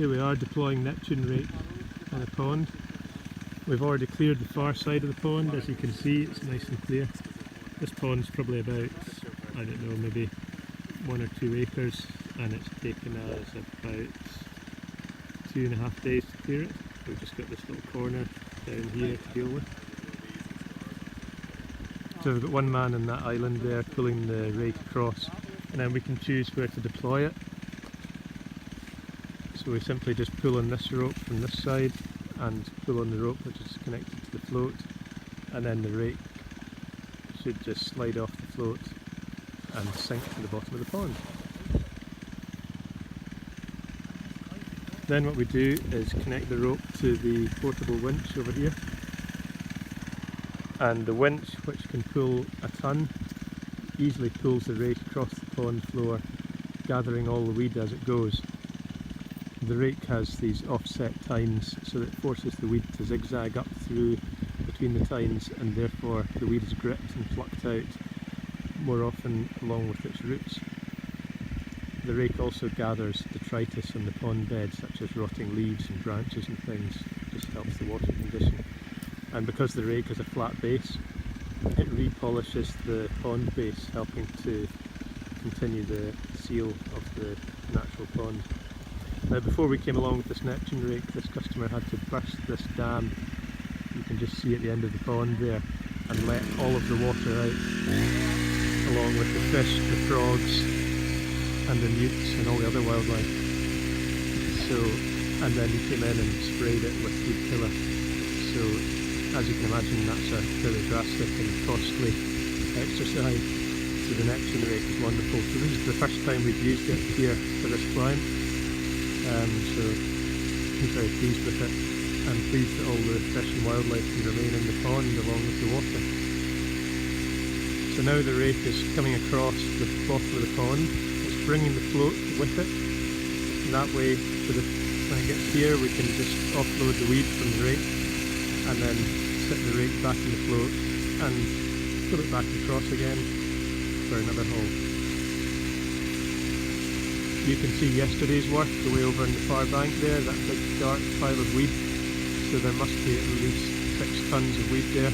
Here we are deploying Neptune rake in a pond. We've already cleared the far side of the pond. As you can see, it's nice and clear. This pond's probably about, I don't know, maybe 1 or 2 acres, and it's taken us about 2.5 days to clear it. We've just got this little corner down here to deal with. So we've got one man on that island there pulling the rake across, and then we can choose where to deploy it. So we simply just pull on this rope from this side and pull on the rope which is connected to the float, and then the rake should just slide off the float and sink to the bottom of the pond. Then what we do is connect the rope to the portable winch over here, and the winch, which can pull a ton, easily pulls the rake across the pond floor, gathering all the weed as it goes. The rake has these offset tines, so that it forces the weed to zigzag up through between the tines, and therefore the weed is gripped and plucked out more often along with its roots. The rake also gathers detritus on the pond bed, such as rotting leaves and branches and things. Just helps the water condition. And because the rake has a flat base, it repolishes the pond base, helping to continue the seal of the natural pond. Now, before we came along with this Neptune rake, this customer had to burst this dam, you can just see at the end of the pond there, and let all of the water out, along with the fish, the frogs, and the newts and all the other wildlife. So, and then he came in and sprayed it with weed killer. So, as you can imagine, that's a fairly drastic and costly exercise. So the Neptune rake is wonderful. So this is the first time we've used it here for this client. So he's very pleased with it, and pleased that all the fish and wildlife can remain in the pond along with the water. So now the rake is coming across the bottom of the pond. It's bringing the float with it. And that way, when it gets here, we can just offload the weed from the rake, and then sit the rake back in the float and pull it back across again for another haul. You can see yesterday's work away over on the far bank there, that big dark pile of weed. So there must be at least 6 tons of weed there.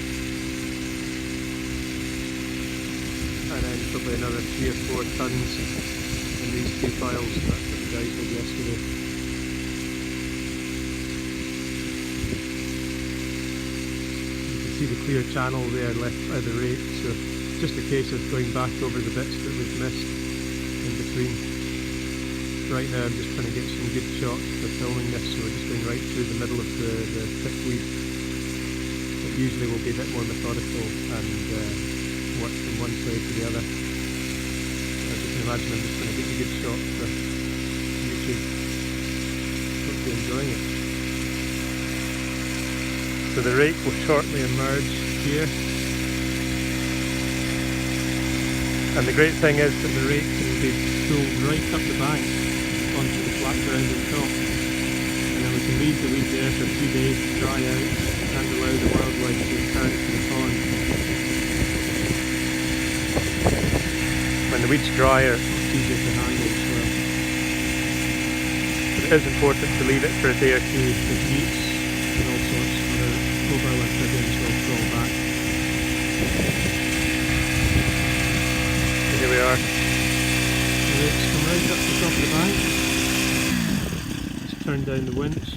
And then probably another 3 or 4 tons in these 2 piles. That's what the guys did yesterday. You can see the clear channel there left by the rake, so it's just a case of going back over the bits that we've missed in between. Right now I'm just trying to get some good shots for filming this, so we're just going right through the middle of the thick weed. It usually will be a bit more methodical and work from one side to the other. As you can imagine, I'm just trying to get a good shot for YouTube. Hope you're enjoying it. So the rake will shortly emerge here. And the great thing is that the rake can be pulled right up the bank onto the flat ground on top, and then we can leave the weed there for a few days to dry out and allow the wildlife to return to the pond. When the weed's drier, it's easier to handle as well. But it is important to leave it for a day or two, because newts and all sorts of other mobile amphibians will crawl back. So here we are. The rake's come right up to the top of the bank. Turn down the winch.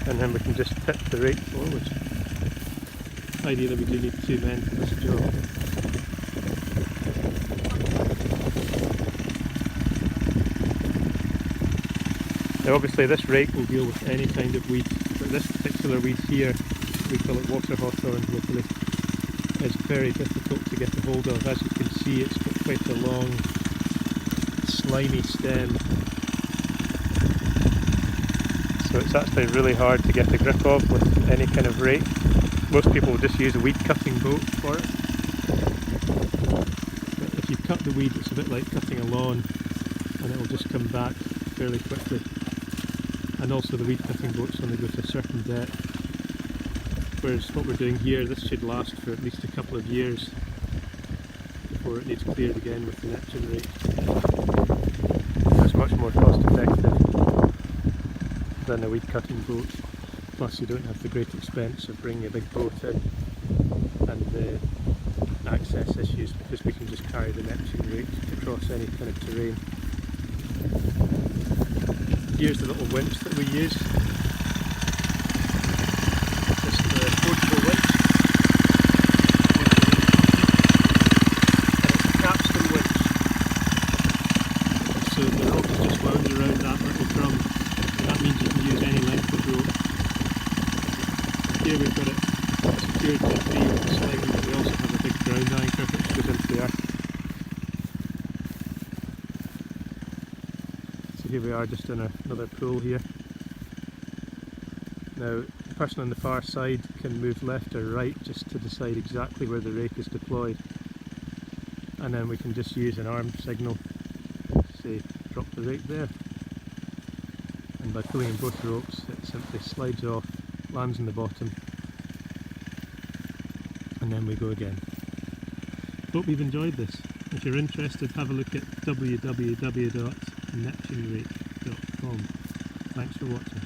And then we can just tip the rake forward. Ideally we do need 2 men for this job. Now obviously this rake will deal with any kind of weed, but this particular weed here, we call it water hawthorn locally, is very difficult to get a hold of. As you can see, it's got quite a long slimy stem, so it's actually really hard to get a grip of with any kind of rake. Most people will just use a weed cutting boat for it, but if you cut the weed, it's a bit like cutting a lawn, and it will just come back fairly quickly. And also the weed cutting boats only go to a certain depth. Whereas what we're doing here, this should last for at least a couple of years before it needs cleared again with the Neptune rake. It's much more cost effective than a weed cutting boat, plus you don't have the great expense of bringing a big boat in and the access issues, because we can just carry the Neptune rake across any kind of terrain. Here's the little winch that we use. Just the portable winch. And it's a capstan winch. So the rope is just wound around that little drum. And that means you can use any length of rope. Here we've got it secured to the tree with a sling, but we also have a big ground anchor which goes into the earth. So here we are just in another pool here. Now the person on the far side can move left or right just to decide exactly where the rake is deployed, and then we can just use an arm signal, say drop the rake there, and by pulling in both ropes it simply slides off, lands on the bottom, and then we go again. Hope you've enjoyed this. If you're interested, have a look at www.neptunerake.com. Thanks for watching.